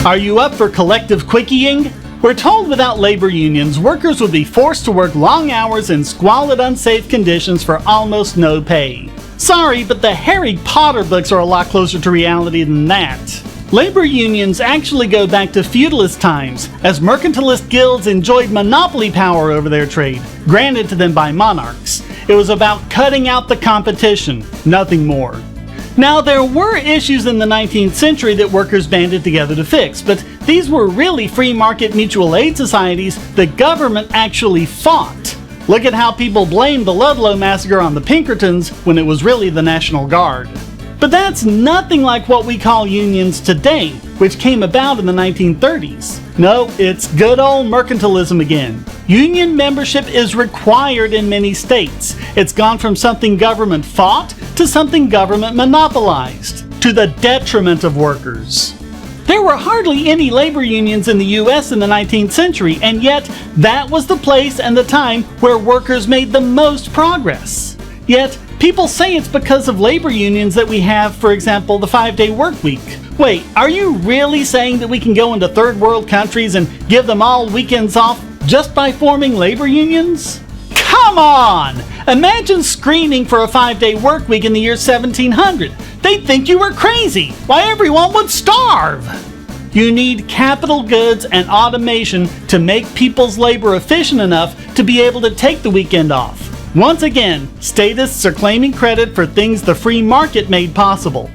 Are you up for collective quickying? We're told without labor unions, workers would be forced to work long hours in squalid, unsafe conditions for almost no pay. Sorry, but the Harry Potter books are a lot closer to reality than that. Labor unions actually go back to feudalist times, as mercantilist guilds enjoyed monopoly power over their trade, granted to them by monarchs. It was about cutting out the competition, nothing more. Now, there were issues in the 19th century that workers banded together to fix, but these were really free market mutual aid societies the government actually fought. Look at how people blamed the Ludlow massacre on the Pinkertons when it was really the National Guard. But that's nothing like what we call unions today, which came about in the 1930s. No, it's good old mercantilism again. Union membership is required in many states. It's gone from something government fought to something government monopolized, to the detriment of workers. There were hardly any labor unions in the US in the 19th century, and yet that was the place and the time where workers made the most progress. Yet, people say it's because of labor unions that we have, for example, the 5-day work week. Wait, are you really saying that we can go into third world countries and give them all weekends off just by forming labor unions? Come on! Imagine screaming for a 5-day work week in the year 1700. They'd think you were crazy. Why, everyone would starve. You need capital goods and automation to make people's labor efficient enough to be able to take the weekend off. Once again, statists are claiming credit for things the free market made possible.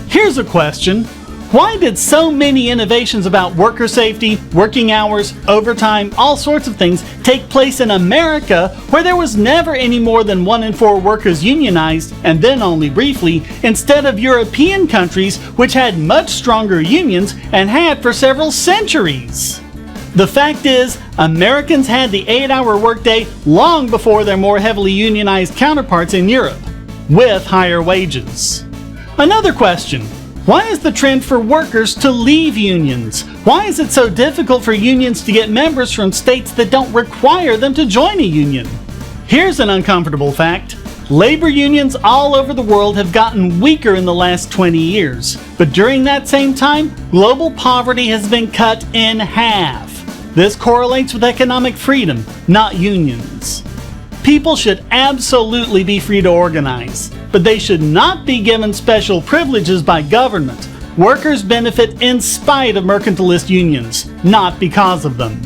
Here's a question. Why did so many innovations about worker safety, working hours, overtime, all sorts of things take place in America, where there was never any more than 1 in 4 workers unionized, and then only briefly, instead of European countries which had much stronger unions and had for several centuries? The fact is, Americans had the 8-hour workday long before their more heavily unionized counterparts in Europe, with higher wages. Another question. Why is the trend for workers to leave unions? Why is it so difficult for unions to get members from states that don't require them to join a union? Here's an uncomfortable fact. Labor unions all over the world have gotten weaker in the last 20 years, but during that same time, global poverty has been cut in half. This correlates with economic freedom, not unions. People should absolutely be free to organize, but they should not be given special privileges by government. Workers benefit in spite of mercantilist unions, not because of them.